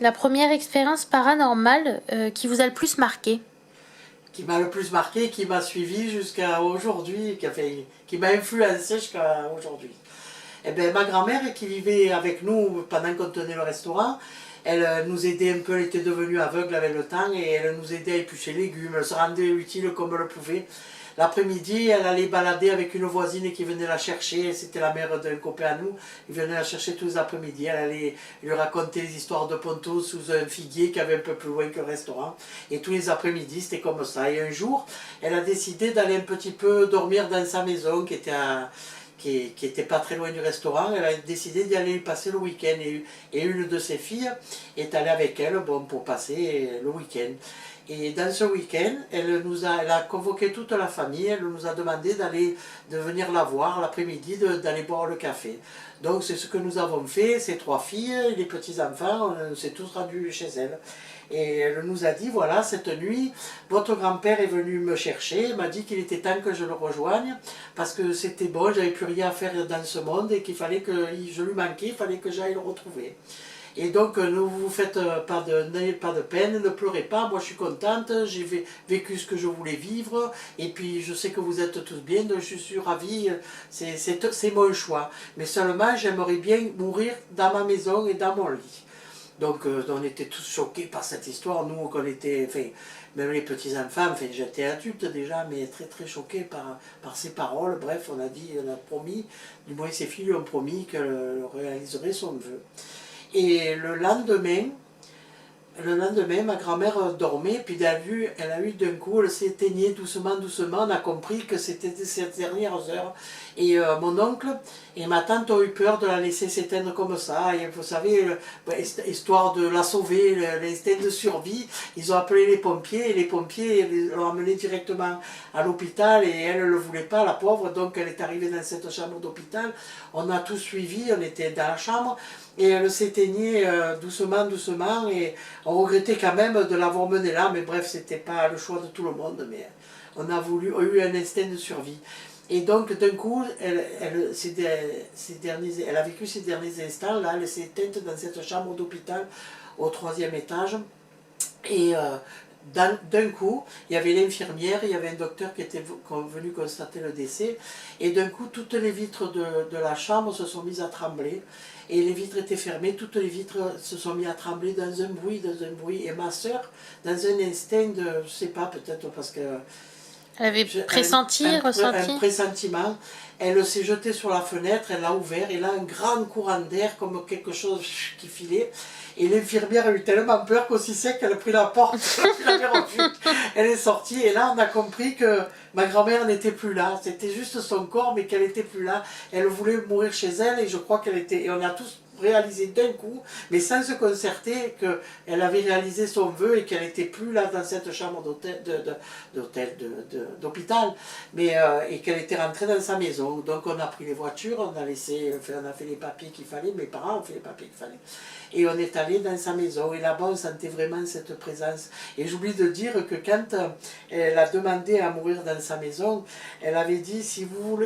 la première expérience paranormale qui vous a le plus marqué? Qui m'a le plus marqué, qui m'a suivi jusqu'à aujourd'hui, qui m'a influencé jusqu'à aujourd'hui. Eh bien, ma grand-mère qui vivait avec nous pendant qu'on tenait le restaurant, elle nous aidait un peu, elle était devenue aveugle avec le temps et elle nous aidait à éplucher les légumes, elle se rendait utile comme elle le pouvait. L'après-midi, elle allait balader avec une voisine qui venait la chercher, c'était la mère d'un copain à nous, il venait la chercher tous les après-midi, elle allait lui raconter les histoires de Ponto sous un figuier qui avait un peu plus loin que le restaurant. Et tous les après-midi, c'était comme ça. Et un jour, elle a décidé d'aller un petit peu dormir dans sa maison qui était pas très loin du restaurant. Elle a décidé d'y aller passer le week-end et une de ses filles est allée avec elle pour passer le week-end. Et dans ce week-end, elle a convoqué toute la famille, elle nous a demandé de venir la voir l'après-midi, d'aller boire le café. Donc c'est ce que nous avons fait, ces trois filles, les petits-enfants, on s'est tous rendus chez elle. Et elle nous a dit, voilà, cette nuit, votre grand-père est venu me chercher, m'a dit qu'il était temps que je le rejoigne, parce que c'était bon, j'avais plus rien à faire dans ce monde et qu'il fallait que je lui manquais, il fallait que j'aille le retrouver. Et donc, ne vous faites n'ayez pas de peine, ne pleurez pas, moi je suis contente, j'ai vécu ce que je voulais vivre, et puis je sais que vous êtes tous bien, donc je suis ravie, c'est mon choix. Mais seulement, j'aimerais bien mourir dans ma maison et dans mon lit. Donc, on était tous choqués par cette histoire, nous, qu'on était, enfin, même les petits-enfants, enfin, j'étais adulte déjà, mais très très choqués par ces paroles. Bref, on a promis, du moins ses filles lui ont promis qu'elle réaliserait son vœu. Et le lendemain, ma grand-mère dormait, puis elle a eu d'un coup, elle s'éteignait doucement, doucement, on a compris que c'était ces dernières heures. Et mon oncle et ma tante ont eu peur de la laisser s'éteindre comme ça. Et vous savez, histoire de la sauver, l'instinct de survie, ils ont appelé les pompiers, et les pompiers l'ont emmenée directement à l'hôpital, et elle ne le voulait pas, la pauvre, donc elle est arrivée dans cette chambre d'hôpital. On a tout suivi, on était dans la chambre, et elle s'éteignait doucement, doucement, et on regrettait quand même de l'avoir menée là, mais bref, c'était pas le choix de tout le monde, mais on a eu un instinct de survie. Et donc, d'un coup, elle a vécu ces derniers instants, là, elle s'est éteinte dans cette chambre d'hôpital au 3e étage, et d'un coup, il y avait l'infirmière, il y avait un docteur qui était venu constater le décès, et d'un coup, toutes les vitres de la chambre se sont mises à trembler, et les vitres étaient fermées, toutes les vitres se sont mises à trembler dans un bruit, et ma soeur, dans un instinct de, je sais pas, peut-être parce que... Elle avait pressenti, ressenti? Un pressentiment, elle s'est jetée sur la fenêtre, elle l'a ouvert, et là, un grand courant d'air, comme quelque chose qui filait. Et l'infirmière a eu tellement peur qu'aussi sec qu'elle a pris la porte, elle est sortie, et là on a compris que ma grand-mère n'était plus là, c'était juste son corps, mais qu'elle n'était plus là. Elle voulait mourir chez elle, et je crois qu'elle était... Et on a tous réalisé d'un coup, mais sans se concerter, qu'elle avait réalisé son vœu et qu'elle n'était plus là dans cette chambre d'hôpital, et qu'elle était rentrée dans sa maison. Donc on a pris les voitures, on a fait les papiers qu'il fallait, mes parents ont fait les papiers qu'il fallait, et on est allé dans sa maison, et là-bas on sentait vraiment cette présence. Et j'oublie de dire que quand elle a demandé à mourir dans sa maison, elle avait dit, si vous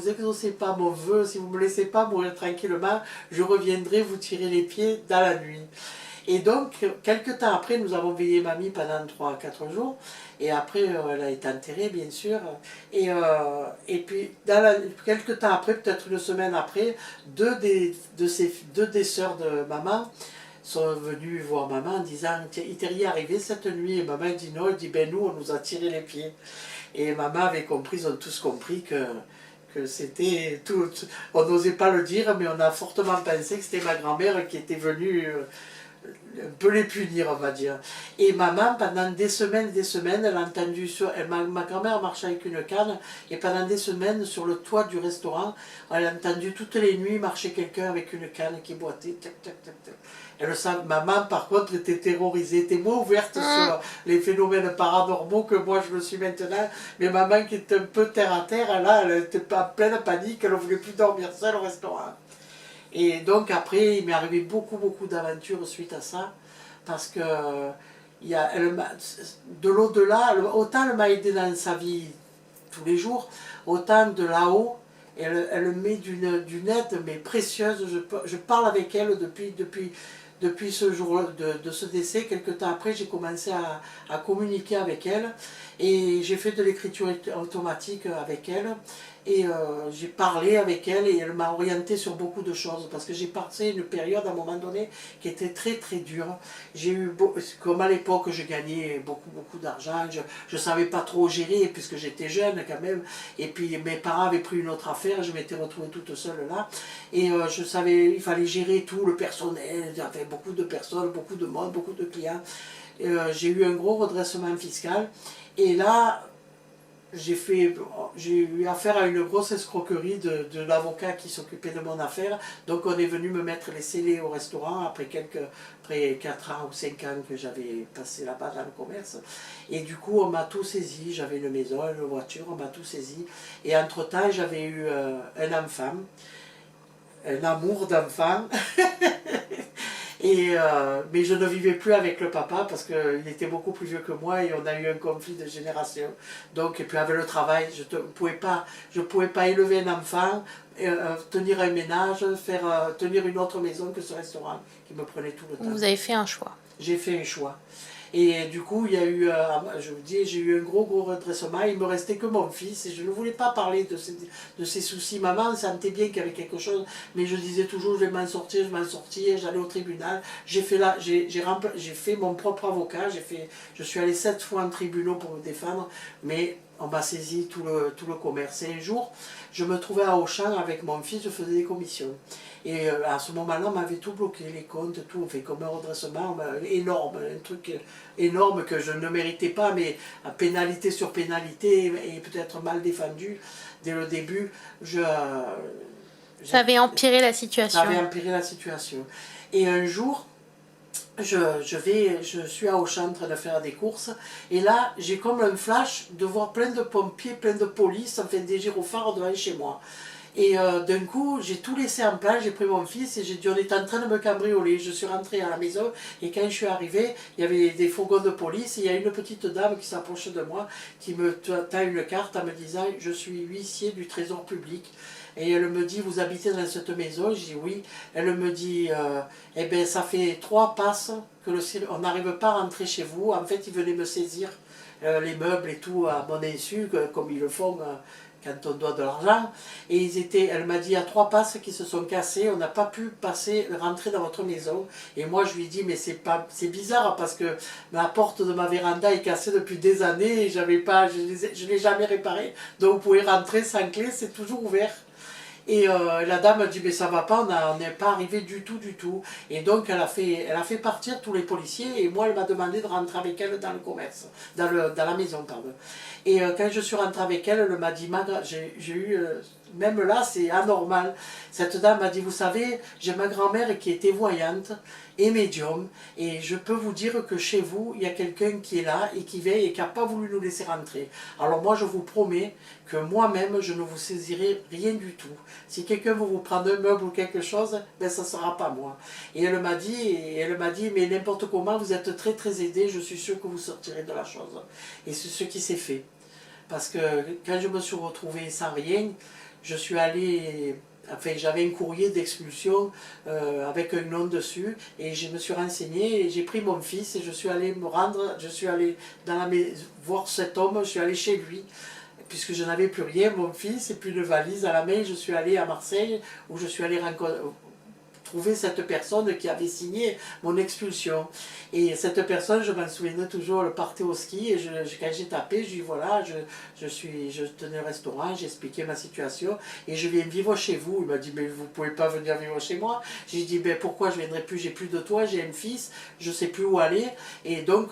exaucez pas mon vœu, si vous ne me laissez pas mourir tranquillement, je reviendrai vous tirer les pieds dans la nuit. Et donc, quelques temps après, nous avons veillé mamie pendant 3 à 4 jours, et après, elle a été enterrée, bien sûr. Et puis, quelques temps après, peut-être une semaine après, deux des sœurs de maman sont venues voir maman en disant, il t'est rien arrivé cette nuit? Et maman dit non, elle dit, ben nous, on nous a tiré les pieds. Et maman avait compris, ils ont tous compris que c'était tout. On n'osait pas le dire, mais on a fortement pensé que c'était ma grand-mère qui était venue un peu les punir, on va dire. Et maman, pendant des semaines, elle a entendu, ma grand-mère marchait avec une canne, et pendant des semaines, sur le toit du restaurant, elle a entendu toutes les nuits marcher quelqu'un avec une canne qui boitait, tac, tac, tac, tac. Maman, par contre, était terrorisée, était moins ouverte sur les phénomènes paranormaux que moi je le suis maintenant. Mais maman, qui était un peu terre à terre, là, elle était en pleine panique, elle ne voulait plus dormir seule au restaurant. Et donc après, il m'est arrivé beaucoup, beaucoup d'aventures suite à ça, parce que de l'au-delà, autant elle m'a aidé dans sa vie tous les jours, autant de là-haut, elle met d'une aide mais précieuse. Je parle avec elle depuis depuis ce jour de ce décès, quelques temps après, j'ai commencé à communiquer avec elle et j'ai fait de l'écriture automatique avec elle. Et j'ai parlé avec elle et elle m'a orienté sur beaucoup de choses parce que j'ai passé une période à un moment donné qui était très très dure. J'ai eu, comme à l'époque, je gagnais beaucoup d'argent, je ne savais pas trop gérer puisque j'étais jeune quand même. Et puis mes parents avaient pris une autre affaire, je m'étais retrouvée toute seule là. Et je savais, il fallait gérer tout le personnel, il y avait beaucoup de personnes, beaucoup de monde, beaucoup de clients. J'ai eu un gros redressement fiscal et là, j'ai eu affaire à une grosse escroquerie de l'avocat qui s'occupait de mon affaire. Donc on est venu me mettre les scellés au restaurant après 4 ans ou 5 ans que j'avais passé là-bas dans le commerce. Et du coup on m'a tout saisi, j'avais une maison, une voiture, on m'a tout saisi. Et entre-temps j'avais eu un enfant, un amour d'enfant. Mais je ne vivais plus avec le papa parce qu'il était beaucoup plus vieux que moi et on a eu un conflit de génération. Donc, et puis avec le travail, je ne pouvais pas élever un enfant, tenir un ménage, tenir une autre maison que ce restaurant qui me prenait tout le temps. Vous avez fait un choix. J'ai fait un choix. Et du coup, il y a eu, je vous dis, j'ai eu un gros redressement. Il me restait que mon fils et je ne voulais pas parler de ses soucis. Maman sentait bien qu'il y avait quelque chose, mais je disais toujours, je vais m'en sortir, j'allais au tribunal. J'ai fait mon propre avocat, je suis allé 7 fois en tribunal pour me défendre, mais on m'a saisi tout le commerce. Et un jour, je me trouvais à Auchan avec mon fils, je faisais des commissions. Et à ce moment-là, on m'avait tout bloqué, les comptes, tout, on fait comme un redressement énorme, un truc énorme que je ne méritais pas, mais à pénalité sur pénalité et peut-être mal défendu dès le début. Ça avait empiré la situation. Ça avait empiré la situation. Et un jour, je suis à Auchan en train de faire des courses et là j'ai comme un flash de voir plein de pompiers, plein de police, enfin des gyrophares devant chez moi. Et d'un coup, j'ai tout laissé en place, j'ai pris mon fils et j'ai dit on est en train de me cambrioler. Je suis rentrée à la maison et quand je suis arrivée, il y avait des fourgons de police et il y a une petite dame qui s'approche de moi, qui me tend une carte en me disant je suis huissier du trésor public. Et elle me dit vous habitez dans cette maison? Je dis oui. Elle me dit eh bien ça fait 3 passes que on n'arrive pas à rentrer chez vous. En fait ils venaient me saisir les meubles et tout à mon insu, comme ils le font quand on doit de l'argent. Et elle m'a dit, il y a 3 passes qui se sont cassées, on n'a pas pu rentrer dans votre maison. Et moi je lui dis, mais c'est bizarre parce que la porte de ma véranda est cassée depuis des années et je ne l'ai jamais réparée. Donc vous pouvez rentrer sans clé, c'est toujours ouvert. Et la dame a dit, mais ça va pas, on n'est pas arrivé du tout. Et donc elle a fait partir tous les policiers et moi elle m'a demandé de rentrer avec elle dans le commerce, dans la maison, pardon. Et quand je suis rentrée avec elle, elle m'a dit, j'ai eu, même là c'est anormal, cette dame m'a dit, vous savez, j'ai ma grand-mère qui était voyante et médium, et je peux vous dire que chez vous, il y a quelqu'un qui est là et qui veille et qui n'a pas voulu nous laisser rentrer. Alors moi je vous promets que moi-même je ne vous saisirai rien du tout. Si quelqu'un veut vous prendre un meuble ou quelque chose, ben ça ne sera pas moi. Et elle m'a dit, mais n'importe comment, vous êtes très très aidé, je suis sûre que vous sortirez de la chose. Et c'est ce qui s'est fait. Parce que quand je me suis retrouvée sans rien, je suis allée, enfin j'avais un courrier d'expulsion avec un nom dessus et je me suis renseignée et j'ai pris mon fils et je suis allée voir cet homme, je suis allée chez lui. Puisque je n'avais plus rien, mon fils, et puis une valise à la main, je suis allée à Marseille, où je suis allée trouver cette personne qui avait signé mon expulsion. Et cette personne, je m'en souviens toujours, elle partait au ski, et quand j'ai tapé, je lui dis voilà, je tenais un restaurant, j'ai expliqué ma situation, et je viens vivre chez vous. Il m'a dit mais vous ne pouvez pas venir vivre chez moi. J'ai dit ben pourquoi je ne viendrai plus, j'ai plus de toi, j'ai un fils, je ne sais plus où aller, et donc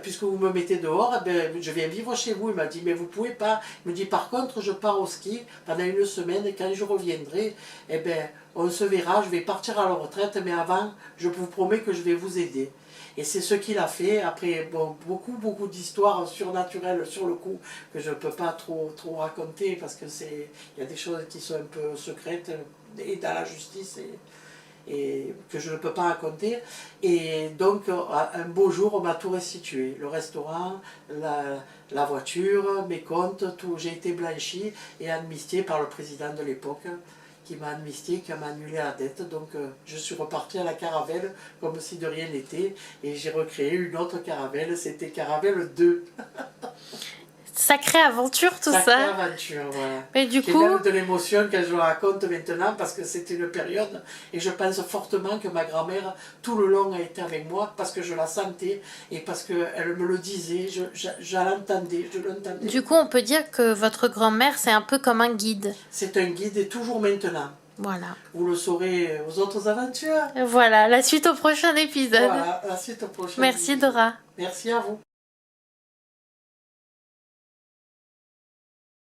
puisque vous me mettez dehors, eh ben, je viens vivre chez vous. Il m'a dit mais vous ne pouvez pas. Il me dit par contre je pars au ski pendant 1 semaine, et quand je reviendrai, eh ben, on se verra, je vais partir à la retraite, mais avant, je vous promets que je vais vous aider. Et c'est ce qu'il a fait, après beaucoup d'histoires surnaturelles sur le coup, que je ne peux pas trop raconter, parce que il y a des choses qui sont un peu secrètes, et dans la justice, et que je ne peux pas raconter. Et donc, un beau jour, on m'a tout restitué. Le restaurant, la voiture, mes comptes, tout. J'ai été blanchi et amnistié par le président de l'époque, m'a amnistié, qui m'a annulé la dette. Donc je suis repartie à la Caravelle comme si de rien n'était. Et j'ai recréé une autre Caravelle, c'était Caravelle 2. Sacrée aventure tout Sacrée ça. aventure, voilà. Mais du J'ai coup, même de l'émotion quand je le raconte maintenant parce que c'était une période et je pense fortement que ma grand-mère tout le long a été avec moi parce que je la sentais et parce qu'elle me le disait, je l'entendais, je l'entendais. du coup, on peut dire que votre grand-mère, c'est un peu comme un guide. C'est un guide et toujours maintenant. Voilà. Vous le saurez aux autres aventures. Voilà, la suite au prochain épisode. Voilà, la suite au prochain. Merci Dora. Merci à vous.